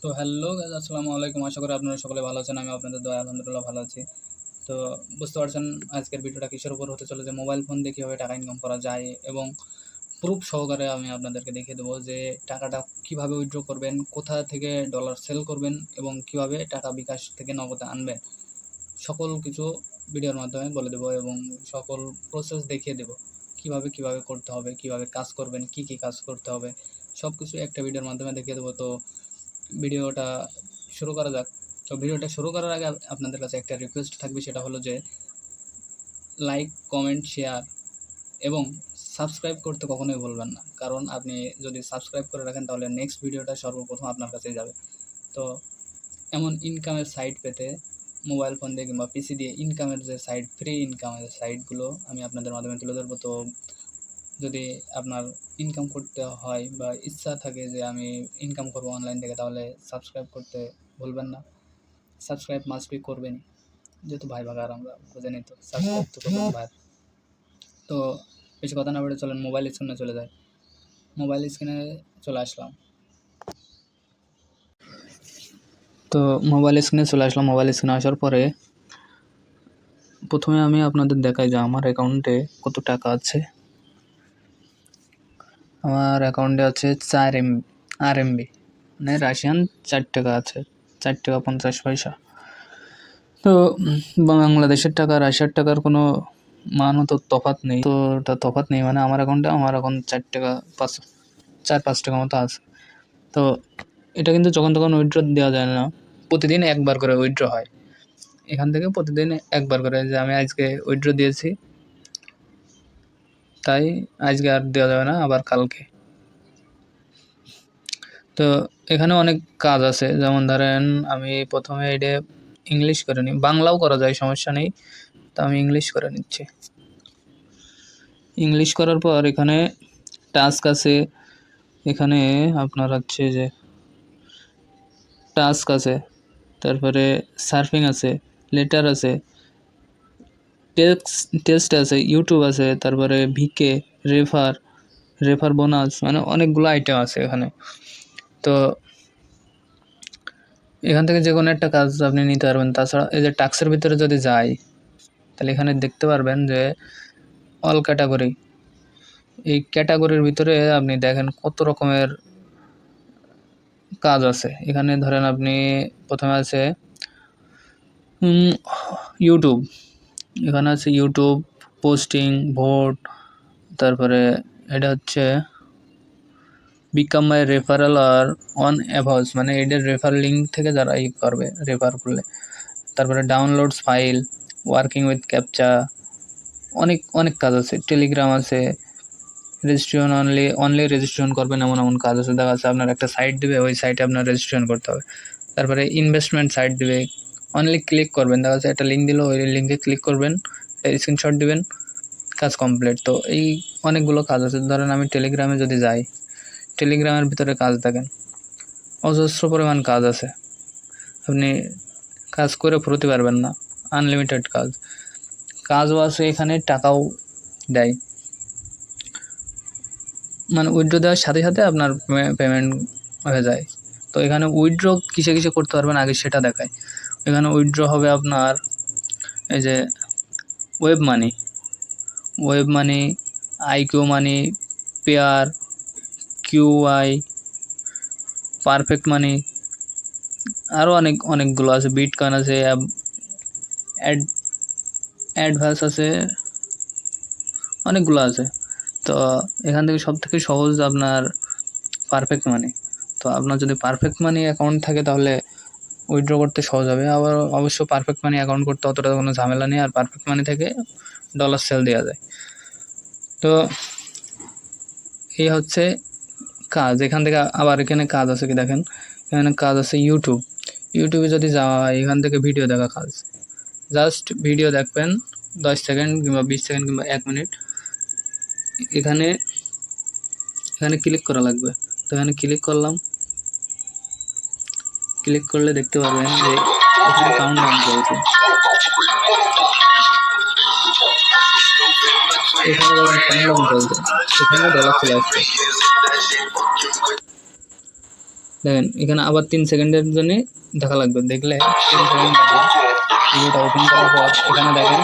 তো hello guys, আসসালামু আলাইকুম। আশা করি আপনারা সকলে ভালো আছেন। আমি আপনাদের দয়া আলহামদুলিল্লাহ ভালো আছি। তো বুঝতে পারছেন আজকের ভিডিওটা কিসের উপর হতে চলেছে, মোবাইল ফোন দিয়ে কীভাবে টাকা ইনকাম করা যায় এবং প্রুফ সহকারে আমি আপনাদেরকে দেখিয়ে দেবো যে টাকাটা কীভাবে উইথড্র করবেন, কোথা থেকে ডলার সেল করবেন এবং কীভাবে টাকা বিকাশ থেকে নগদে আনবেন। সকল কিছু ভিডিওর মাধ্যমে বলে দেবো এবং সকল প্রসেস দেখিয়ে দেবো কীভাবে করতে হবে, কীভাবে কাজ করবেন, কী কাজ করতে হবে, সব কিছু একটা ভিডিওর মাধ্যমে দেখিয়ে দেবো। তো ভিডিওটা শুরু করা যাক। তো ভিডিওটা শুরু করার আগে আপনাদের কাছে একটা রিকোয়েস্ট থাকবে, সেটা হলো যে লাইক, কমেন্ট, শেয়ার এবং সাবস্ক্রাইব করতে কখনোই ভুলবেন না। কারণ আপনি যদি সাবস্ক্রাইব করে রাখেন তাহলে নেক্সট ভিডিওটা সর্বপ্রথম আপনার কাছেই যাবে। তো এমন ইনকামের সাইট পেতে মোবাইল ফোন দিয়ে কিংবা পিসি দিয়ে ইনকামের যে সাইট, ফ্রি ইনকামের সাইটগুলো আমি আপনাদের মাধ্যমে তুলে ধরবো। তো যদি আপনার ইনকাম করতে হয় বা ইচ্ছা থাকে যে আমি ইনকাম করবো অনলাইন থেকে, তাহলে সাবস্ক্রাইব করতে ভুলবেন না। সাবস্ক্রাইব মাস্ট বি করবেনই, যেহেতু ভাই ভাগার আমরা বুঝেনি, তো সাবস্ক্রাইব তো করবেন ভাই। তো বেশি কথা না বলে চলেন মোবাইল স্ক্রিনে চলে যায়। মোবাইল স্ক্রিনে চলে আসলাম। তো মোবাইল স্ক্রিনে চলে আসলাম। মোবাইল স্ক্রিনে আসার পরে প্রথমে আমি আপনাদের দেখাই যে আমার অ্যাকাউন্টে কত টাকা আছে। আমার অ্যাকাউন্টে আছে 4 RMB, মানে রাশিয়ান 4 টাকা আছে, 4 টাকা 50 পয়সা। তো বাংলাদেশের টাকা রাশিয়ার টাকার কোনো মানও তো তফাৎ নেই, তো ওটা তফাৎ নেই, মানে আমার অ্যাকাউন্টে আমার এখন 4 টাকা 4-5 টাকা মতো আছে। তো এটা কিন্তু যখন তখন উইথড্র দেওয়া যায় না, প্রতিদিন একবার করে উইথড্র হয়। এখান থেকে প্রতিদিন একবার করে, যে আমি আজকে উইথড্র দিয়েছি তাই আজকে আর দেওয়া যাবে না, আবার কালকে। তো এখানে অনেক কাজ আছে, যেমন ধরেন আমি প্রথমে এটা ইংলিশ করে নিই, বাংলাও করা যায়, সমস্যা নেই। তো আমি ইংলিশ করে নিচ্ছি। ইংলিশ করার পর এখানে টাস্ক আছে, এখানে আপনার হচ্ছে যে টাস্ক আছে, তারপরে সার্ফিং আছে, লেটার আছে, টেস্ট আছে, ইউটিউব আছে, তারপরে ভিকে, রেফার বোনাস, মানে অনেকগুলো আইটেম আছে এখানে। তো এখান থেকে যে কোনো একটা কাজ আপনি নিতে পারবেন। তাছাড়া এই যে টাস্কের ভিতরে যদি যাই, তাহলে এখানে দেখতে পারবেন যে অল ক্যাটাগরি, এই ক্যাটাগরির ভিতরে আপনি দেখেন কত রকমের কাজ আছে। এখানে ধরেন আপনি প্রথমে আছে ইউটিউব, এখানে আছে ইউটিউব পোস্টিং, ভোট, তারপরে এটা হচ্ছে বিকাম মাই রেফারেল আর অন অ্যাভাস, মানে এটার রেফার লিঙ্ক থেকে যারা করবে রেফার করলে। তারপরে downloads file, working with captcha, অনেক অনেক কাজ আছে। টেলিগ্রাম আছে, রেজিস্ট্রেশন অনলি রেজিস্ট্রেশন করবেন এমন কাজ আছে। দেখা যাচ্ছে আপনার একটা সাইট দেবে, ওই সাইটে আপনার রেজিস্ট্রেশন করতে হবে। তারপরে ইনভেস্টমেন্ট সাইট দেবে, অনলি ক্লিক করবেন, দেখা যাচ্ছে একটা লিঙ্ক দিল, ওই লিঙ্কে ক্লিক করবেন, স্ক্রিনশট দিবেন, কাজ কমপ্লিট। তো এই অনেকগুলো কাজ আছে। ধরেন আমি টেলিগ্রামে যদি যাই, টেলিগ্রামের ভিতরে কাজ দেখেন অজস্র পরিমাণ কাজ আছে, আপনি কাজ করে ফুরোতে পারবেন না, আনলিমিটেড কাজও আছে এখানে, টাকাও দেয়, মানে উইথড্র দেওয়ার সাথে সাথে আপনার পেমেন্ট হয়ে যায়। তো এখানে উইথড্র কিসে করতে পারবেন আগে সেটা দেখায়। এখানে উইথড্র হবে আপনার এই যে ওয়েব মানি, আইকিউ মানি, পেয়ার, কিউআই, পারফেক্ট মানি, আরও অনেকগুলো আছে, বিটকয়েন আছে, অ্যাডভান্স আছে, অনেকগুলো আছে। তো এখান থেকে সবথেকে সহজ আপনার পারফেক্ট মানি। তো আপনার যদি পারফেক্ট মানি অ্যাকাউন্ট থাকে তাহলে উইথড্র করতে সহজ হবে। আবার অবশ্য পারফেক্ট মানি অ্যাকাউন্ট করতে অতটা কোনো ঝামেলা নেই, আর পারফেক্ট মানি থেকে ডলার সেল দেওয়া যায়। তো এই হচ্ছে কাজ। এখান থেকে আবার এখানে কাজ আছে কি দেখেন, এখানে কাজ আছে ইউটিউবে যদি যাওয়া হয়, এখান থেকে ভিডিও দেখা কাজ, জাস্ট ভিডিও দেখবেন 10 সেকেন্ড কিংবা 20 সেকেন্ড কিংবা 1 মিনিট, এখানে ক্লিক করা লাগবে। তো এখানে ক্লিক করলাম, ক্লিক করলে দেখতে পাবেন যে এখানে কাউন্টডাউন চলছে। এখানে যখন কাউন্টডাউন চলছে, এখানে ডলার চলে আসছে, দেখেন এখানে আবার 3 সেকেন্ডের জন্য দেখা লাগবে, দেখলে 3 সেকেন্ড ভিডিওটা ওপেন করার পর এখানে দেখেন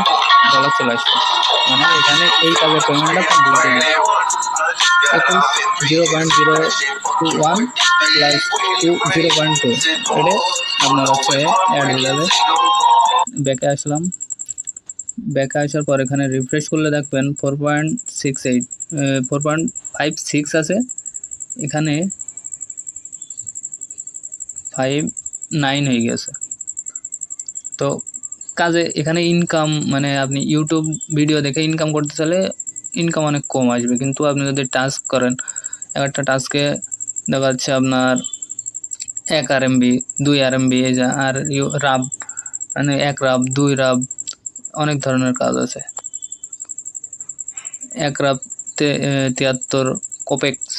ডলার চলে আসছে, মানে এখানে এই কাজের পেমেন্টটা কমপ্লিট হয়ে গেছে। এখন 0.021 প্লাস 0.2 এটা আপনার হচ্ছে অ্যাড হয়ে যাবে। ব্যাকে আসলাম, ব্যাকে আসার পর এখানে রিফ্রেশ করলে দেখবেন 4.56 আছে, এখানে 5.9 হয়ে গেছে। তো কাজে এখানে ইনকাম মানে আপনি ইউটিউব ভিডিও দেখে ইনকাম করতে চাইলে ইনকাম অনেক কম আসবে, কিন্তু আপনি যদি টাস্ক করেন, একটা টাস্কে দেখা যাচ্ছে আপনার 1 RMB 2 RMB এই যা, আর রাব মানে 1 রাব 2 রাব অনেক ধরনের কাজ আছে। 1 রাব 73 কোপেক্স,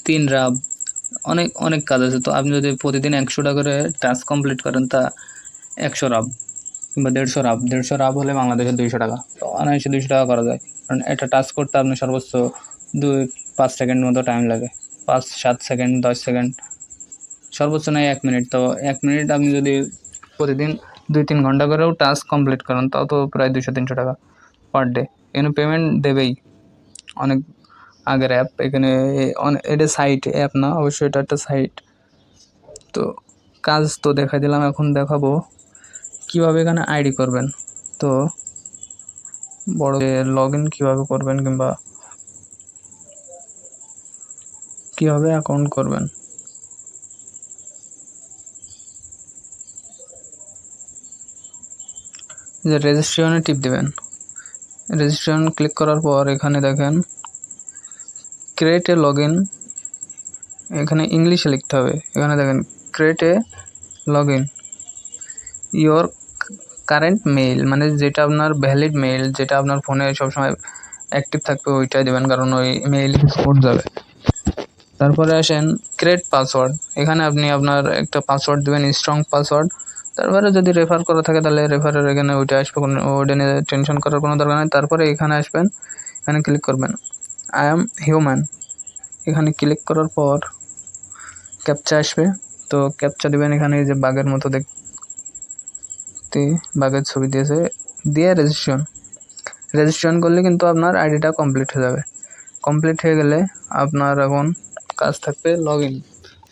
3 রাব, অনেক কাজ আছে। তো আপনি যদি প্রতিদিন 100 টাকা করে টাস্ক কমপ্লিট করেন, তা 100 রাব কিংবা 150 রাব হলে বাংলাদেশের 200 টাকা, তো অনায়াসে 200 টাকা করা যায়। কারণ একটা টাস্ক করতে আপনি সর্বোচ্চ 2-5 সেকেন্ড মতো টাইম লাগে, 5-7 সেকেন্ড 10 সেকেন্ড, সর্বোচ্চ নয় 1 মিনিট। তো 1 মিনিট আপনি যদি প্রতিদিন 2-3 ঘন্টা করেও টাস্ক কমপ্লিট করেন, তাও তো প্রায় 200-300 টাকা পার ডে। এখানে পেমেন্ট দেবেই, অনেক আগের অ্যাপ। এখানে এটা সাইট, অ্যাপ না অবশ্যই, এটা একটা সাইট। তো কাজ তো দেখাই দিলাম, এখন দেখাবো কীভাবে এখানে আইডি করবেন। তো বড় লগ ইন কীভাবে করবেন কিংবা কীভাবে অ্যাকাউন্ট করবেন। যে রেজিস্ট্রেশনে টিপ দেবেন, রেজিস্ট্রেশন ক্লিক করার পর এখানে দেখেন ক্রিয়েট এ লগ ইন, এখানে ইংলিশে লিখতে হবে। এখানে দেখেন create a log in your current mail, মানে যেটা আপনার ভ্যালিড মেইল, যেটা আপনার ফোনে সবসময় অ্যাক্টিভ থাকবে ওইটাই দেবেন, কারণ ওই মেইল কোড যাবে। তারপরে আসেন ক্রিয়েট পাসওয়ার্ড, এখানে আপনি আপনার একটা পাসওয়ার্ড দেবেন, স্ট্রং পাসওয়ার্ড। তারপরে যদি রেফার করা থাকে তাহলে রেফারের এখানে ওইটা আসবে, ওইটা নিয়ে টেনশন করার কোনো দরকার নেই। তারপরে এখানে আসবেন, এখানে ক্লিক করবেন আই অ্যাম হিউম্যান, এখানে ক্লিক করার পর ক্যাপচা আসবে। তো ক্যাপচা দেবেন, এখানে যে বাঘের মতো দেখতে বাঘের ছবি দিয়েছে, দিয়ে রেজিস্ট্রেশন করলে কিন্তু আপনার আইডিটা কমপ্লিট হয়ে যাবে। কমপ্লিট হয়ে গেলে আপনার এখন কাজ থাকবে লগ ইন।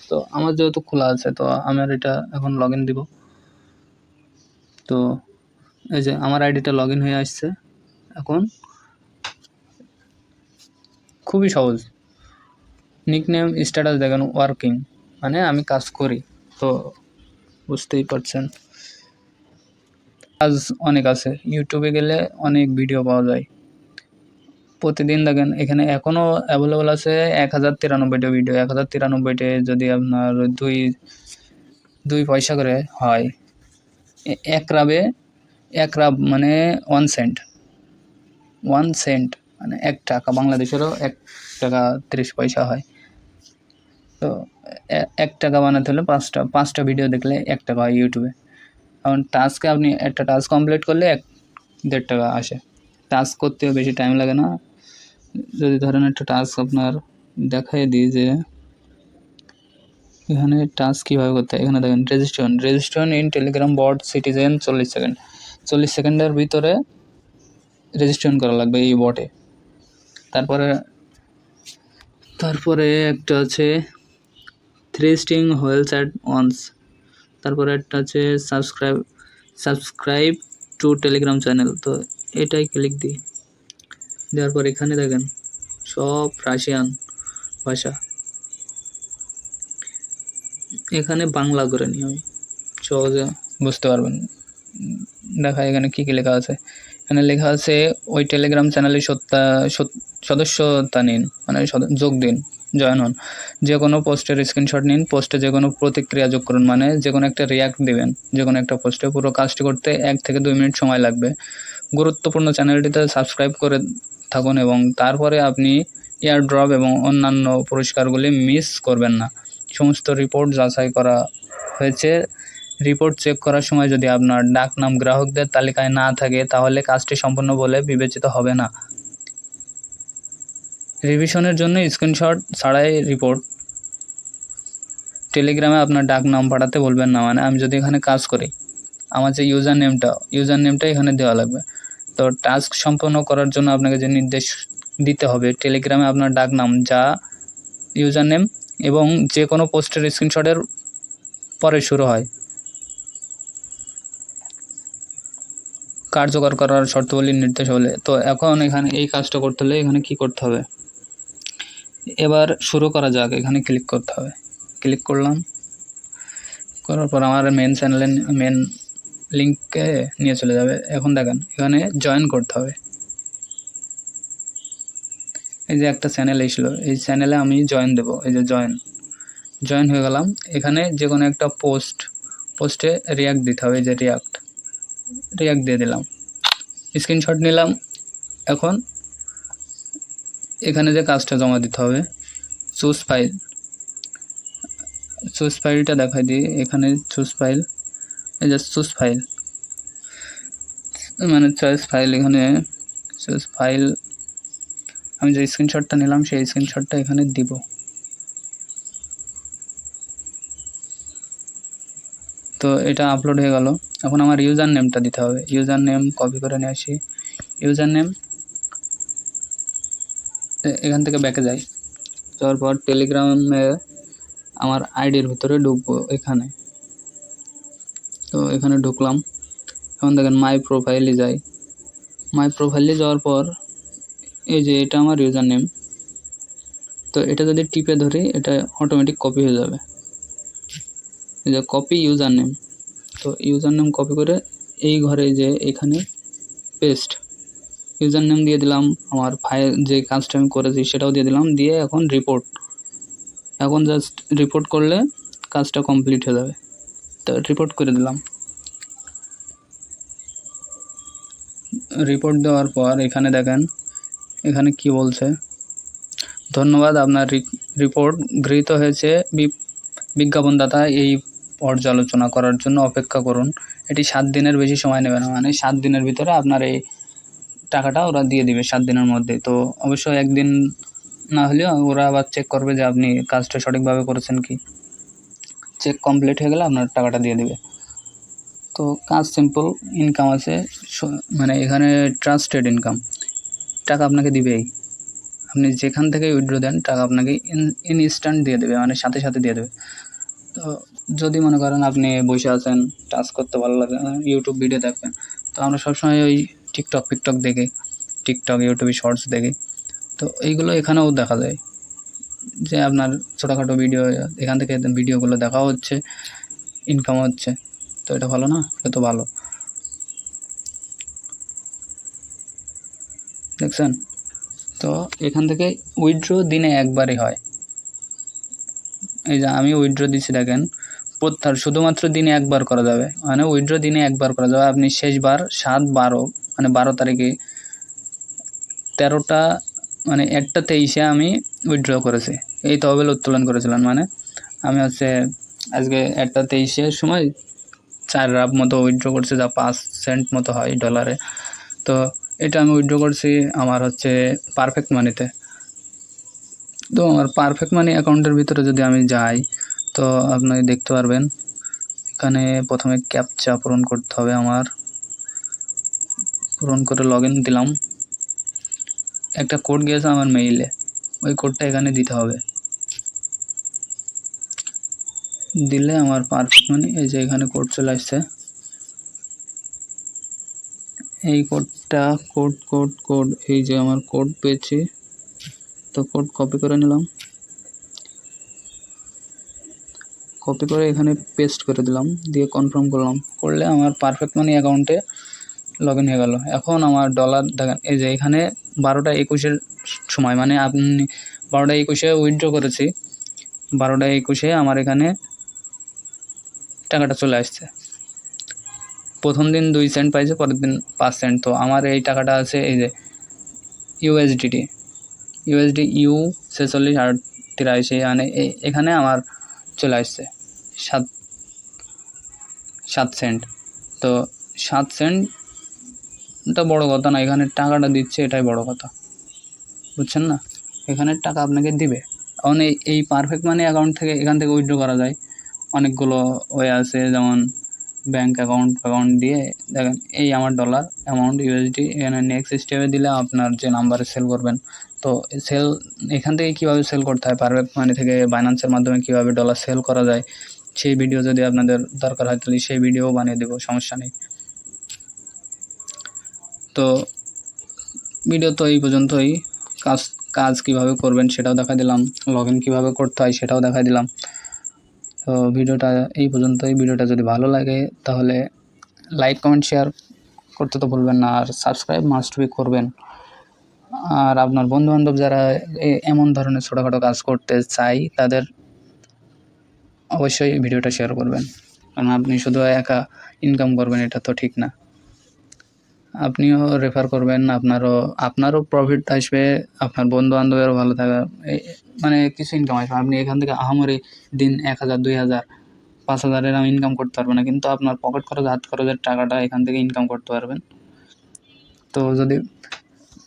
তো আমার যেহেতু খোলা আছে, তো আমার এটা এখন লগ ইন দিব। তো এই যে আমার আইডিটা লগ ইন হয়ে আসছে। এখন খুবই সহজ, নিকনেম স্ট্যাটাস দেখেন ওয়ার্কিং, মানে আমি কাজ করি। তো বুঝতেই পারছেন কাজ অনেক আছে, ইউটিউবে গেলে অনেক ভিডিও পাওয়া যায়। প্রতিদিন দেখেন এখানে এখনও অ্যাভেলেবল আছে 1093টা ভিডিও। 1093টে যদি আপনার দুই পয়সা করে হয়, এক রাব মানে 1 সেন্ট, 1 সেন্ট মানে 1 টাকা, বাংলাদেশেরও 1 টাকা 30 পয়সা হয়। তো 1 টাকা বানাতে হলে 5টা ভিডিও দেখলে 1 টাকা হয় ইউটিউবে। কারণ টাস্কে আপনি একটা টাস্ক কমপ্লিট করলে 1-1.5 টাকা আসে। টাস্ক করতেও বেশি টাইম লাগে না। যদি ধরেন একটা টাস্ক আপনার দেখাই দিই যে এখানে টাস্ক কীভাবে করতে হয়, এখানে দেখেন registration in Telegram bot citizen 40 সেকেন্ডের ভিতরে রেজিস্ট্রেশন করা লাগবে এই বটে। তারপরে একটা আছে 3 স্টিং হোয়েলস অ্যাট ওয়ান্স, তারপরে একটা আছে সাবস্ক্রাইব টু টেলিগ্রাম চ্যানেল। তো এটাই ক্লিক দিই, দেওয়ার পর এখানে দেখেন সব রাশিয়ান ভাষা, এখানে বাংলা করে নিই আমি, সহজে বুঝতে পারবেন। দেখা এখানে কী কী লেখা আছে, এখানে লেখা আছে ওই টেলিগ্রাম চ্যানেলে সদস্যতা নিন, মানে যোগ দিন, জয়েন হন। যে কোনো পোস্টের স্ক্রিনশট নিন, পোস্টে যে কোনো প্রতিক্রিয়া যোগ করুন, মানে যে কোনো একটা রিয়াক্ট দেবেন যে কোনো একটা পোস্টে। পুরো কাজটি করতে 1 থেকে 2 মিনিট সময় লাগবে। গুরুত্বপূর্ণ চ্যানেলটিতে সাবস্ক্রাইব করে থাকুন এবং তারপরে আপনি এয়ার ড্রপ এবং অন্যান্য পুরস্কারগুলি মিস করবেন না। সমস্ত রিপোর্ট যাচাই করা হয়েছে। রিপোর্ট চেক করার সময় যদি আপনার ডাকনাম গ্রাহকদের তালিকায় না থাকে, তাহলে কাজটি সম্পূর্ণ বলে বিবেচিত হবে না। রিভিশনের জন্য স্ক্রিনশট ছাড়াই রিপোর্ট। টেলিগ্রামে আপনার ডাক নাম পাঠাতে বলবেন না, মানে আমি যদি এখানে কাজ করি আমার যে ইউজার নেমটা এখানে দেওয়া লাগবে। তো টাস্ক সম্পন্ন করার জন্য আপনাকে যে নির্দেশ দিতে হবে টেলিগ্রামে আপনার ডাক নাম যা ইউজার নেম এবং যে কোনো পোস্টের স্ক্রিনশটের পরে শুরু হয়। কার্যকর করার শর্তাবলী নির্দেশ হলে তো এখন এখানে এই কাজটা করতে হলে এখানে কি করতে হবে, এবার শুরু করা যাক। এখানে ক্লিক করতে হবে, ক্লিক করলাম, করার পর আমার মেন লিঙ্কে নিয়ে চলে যাবে। এখন দেখেন এখানে জয়েন করতে হবে। এই যে একটা চ্যানেল এসলো, এই চ্যানেলে আমি জয়েন দেব। এই যে জয়েন হয়ে গেলাম। এখানে যে কোনো একটা পোস্টে রিয়াক্ট দিতে হবে। এই যে রিয়াক্ট দিয়ে দিলাম, স্ক্রিনশট নিলাম। এখন এখানে যে কাজটা জমা দিতে হবে চুজ ফাইলটা দেখাই দিই। এখানে চুজ ফাইল, এই যে চুজ ফাইল মানে চয়েস ফাইল। এখানে চুজ ফাইল আমি যে স্ক্রিনশটটা নিলাম সেই স্ক্রিনশটটা এখানে দিব। তো এটা আপলোড হয়ে গেল। এখন আমার ইউজার নেমটা দিতে হবে। ইউজার নেম কপি করে নিয়ে আসি। ইউজার নেম এখান থেকে ব্যাকে যাই, যাওয়ার পর টেলিগ্রামে আমার আইডির ভিতরে ঢুকবো এখানে। তো এখানে ঢুকলাম। এখন দেখেন মাই প্রোফাইলে যাই। মাই প্রোফাইলে যাওয়ার পর এই যে এটা আমার ইউজার নেম। তো এটা যদি টিপে ধরি এটা অটোমেটিক কপি হয়ে যাবে। এই যে কপি ইউজার নেম। তো ইউজার নেম কপি করে এই ঘরে যে এখানে পেস্ট, ইউজার নেম দিয়ে দিলাম, আমার ফাইল যে কাজটা আমি করেছি সেটাও দিয়ে দিলাম, দিয়ে এখন এখন জাস্ট রিপোর্ট করলে কাজটা কমপ্লিট হয়ে যাবে। তো রিপোর্ট করে দিলাম। রিপোর্ট দেওয়ার পর এখানে দেখেন এখানে কি বলছে, ধন্যবাদ আপনার রিপোর্ট গৃহীত হয়েছে। বিজ্ঞাপনদাতা এই পর্যালোচনা করার জন্য অপেক্ষা করুন। এটি 7 দিনের বেশি সময় নেবে না, মানে 7 দিনের ভিতরে আপনার এই টাকাটা ওরা দিয়ে দিবে 7 দিনের মধ্যে। তো অবশ্যই একদিন না হলেও ওরা আবার চেক করবে যে আপনি কাজটা সঠিকভাবে করেছেন কি। চেক কমপ্লিট হয়ে গেলে আপনার টাকাটা দিয়ে দিবে। তো কাজ সিম্পল, ইনকাম আছে, মানে এখানে ট্রাস্টেড ইনকাম, টাকা আপনাকে দিবেই। আপনি যেখান থেকে উইথড্র দেন টাকা আপনাকে ইনস্ট্যান্ট দিয়ে দেবে, মানে সাথে সাথে দিয়ে দেবে। তো যদি মনে করেন আপনি বসে আছেন, টাস্ক করতে ভালো লাগে, ইউটিউব ভিডিও দেখবেন, তো আমরা সবসময় ওই টিকটক দেখি, ইউটিউবে শর্টস দেখি। তো এইগুলো এখানেও দেখা যায় যে আপনার ছোটোখাটো ভিডিও এখান থেকে ভিডিওগুলো দেখা হচ্ছে, ইনকাম হচ্ছে। তো এটা ভালো না? এটা তো ভালো, দেখছেন? তো এখান থেকে উইথড্র দিনে একবারই হয়। এই যে আমি উইথড্র দিচ্ছি দেখেন, শুধুমাত্র দিনে একবার করা যাবে, মানে উইথড্র দিনে একবার করা যাবে। আপনি শেষবার 7/12 মানে 12 তারিখে 13টা মানে 1টা 23-এ আমি উইথড্র করেছি। এই তহবিল উত্তোলন করেছিলাম, মানে আমি আজকে 1টা 23-এর সময় 4 রাব মতো উইথড্র করছি, যা 5 সেন্ট মতো হয় ডলারে। তো এটা আমি উইথড্র করছি আমার পারফেক্ট মানিতে। তো আমার পারফেক্ট মানি অ্যাকাউন্টের ভিতরে যদি আমি যাই তো আপনি দেখতে পারবেন এখানে প্রথমে ক্যাপচা পূরণ করতে হবে। আমার পূরণ করে লগ ইন দিলাম। একটা কোড গিয়েছে আমার মেইলে, ওই কোডটা এখানে দিতে হবে। দিলে আমার পারফেক্ট মানি, এই যে এখানে কোড চলে আসছে। এই কোডটা কোড এই যে আমার কোড পেয়েছি, তো কোড কপি করে নিলাম, কপি করে এখানে পেস্ট করে দিলাম, দিয়ে কনফার্ম করলে আমার পারফেক্ট মানি অ্যাকাউন্টে লগ ইন হয়ে গেল। এখন আমার ডলার দেখেন, এই যে এখানে 12টা 21-এর সময়, মানে আপনি 12টা 21-এ উইথড্র করেছি, 12টা 21-এ আমার এখানে টাকাটা চলে আসছে। প্রথম দিন 2 সেন্ট পাইছে, পরের দিন 5 সেন্ট। তো আমার এই টাকাটা আছে এই যে ইউএসডি U46.83, মানে এখানে আমার চলে আসছে 7 সেন্ট। তো 7 সেন্টটা বড় কথা না, এখানে টাকাটা দিচ্ছে এটাই বড় কথা, বুঝছেন না? এখানে টাকা আপনাকে দিবে। এখন এই পারফেক্ট মানি অ্যাকাউন্ট থেকে এখান থেকে উইথড্র করা যায়। অনেকগুলো ওয়ে আছে, যেমন ব্যাঙ্ক অ্যাকাউন্ট দিয়ে দেখেন এই আমার ডলার অ্যামাউন্ট ইউএসডি, এখানে নেক্সট স্টেপে দিলে আপনার যে নাম্বারে সেল করবেন, তো সেল এখান থেকে কীভাবে সেল করতে হয়, পারফেক্ট মানি থেকে বাইন্যান্সের মাধ্যমে কীভাবে ডলার সেল করা যায়, সেই ভিডিও যদি আপনাদের দরকার হয় তাহলে সেই ভিডিও বানিয়ে দেবো, সমস্যা নেই। তো ভিডিও তো এই পর্যন্তই। কাজ কীভাবে করবেন সেটাও দেখা দিলাম, লগ ইন কীভাবে করতে হয় সেটাও দেখা দিলাম। তো ভিডিওটা এই পর্যন্তই। ভিডিওটা যদি ভালো লাগে তাহলে লাইক কমেন্ট শেয়ার করতে তো ভুলবেন না, আর সাবস্ক্রাইব মাস্ট বি করবেন। আর আপনার বন্ধুবান্ধব যারা এমন ধরনের ছোটোখাটো কাজ করতে চায় তাদের অবশ্যই ভিডিওটা শেয়ার করবেন, কারণ আপনি শুধু একা ইনকাম করবেন এটা তো ঠিক না। আপনিও রেফার করবেন, আপনারও প্রফিট আসবে, আপনার বন্ধু-বান্ধবেরও ভালো থাকা, মানে কিছু ইনকাম আসবে। আপনি এখান থেকে আহামরি দিন ১,০০০, ২,০০০, ৫,০০০ এরকম ইনকাম করতে পারবেন না, কিন্তু আপনার পকেট খরচ, হাত খরচের টাকাটা এখান থেকে ইনকাম করতে পারবেন। তো যদি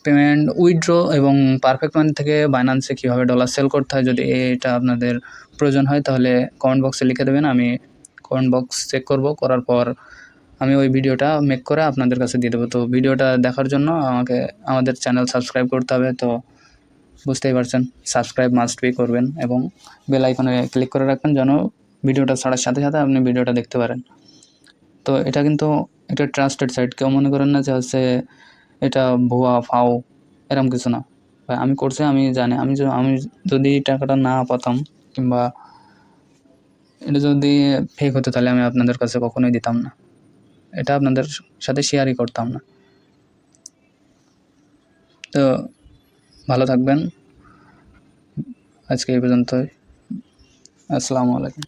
পেমেন্ট উইথড্র এবং পারফেক্ট মানি থেকে বাইন্যান্সে কীভাবে ডলার সেল করতে হয় যদি এটা আপনাদের প্রয়োজন হয় তাহলে কমেন্ট বক্সে লিখে দেবেন, আমি কমেন্ট বক্স চেক করব, করার পর আমি ওই ভিডিওটা মেক করে আপনাদের কাছে দিয়ে দেবো। তো ভিডিওটা দেখার জন্য আমাদের চ্যানেল সাবস্ক্রাইব করতে হবে, তো বুঝতেই পারছেন, সাবস্ক্রাইব মাস্ট বি করবেন এবং বেল আইকনে ক্লিক করে রাখবেন যেন ভিডিওটা ছাড়ার সাথে সাথে আপনি ভিডিওটা দেখতে পারেন। তো এটা কিন্তু একটা ট্রাস্টেড সাইট, কেউ মনে করেন না যে হচ্ছে এটা ভুয়া ফাও, এরকম কিছু না। আমি করছি, আমি জানি, আমি যদি টাকাটা না পেতাম কিংবা এটা যদি ফেক হতো তাহলে আমি আপনাদের কাছে কখনোই দিতাম না, এটা আপনাদের সাথে শেয়ারই করতাম না। তো ভালো থাকবেন, আজকে এই পর্যন্তই। আসসালামু আলাইকুম।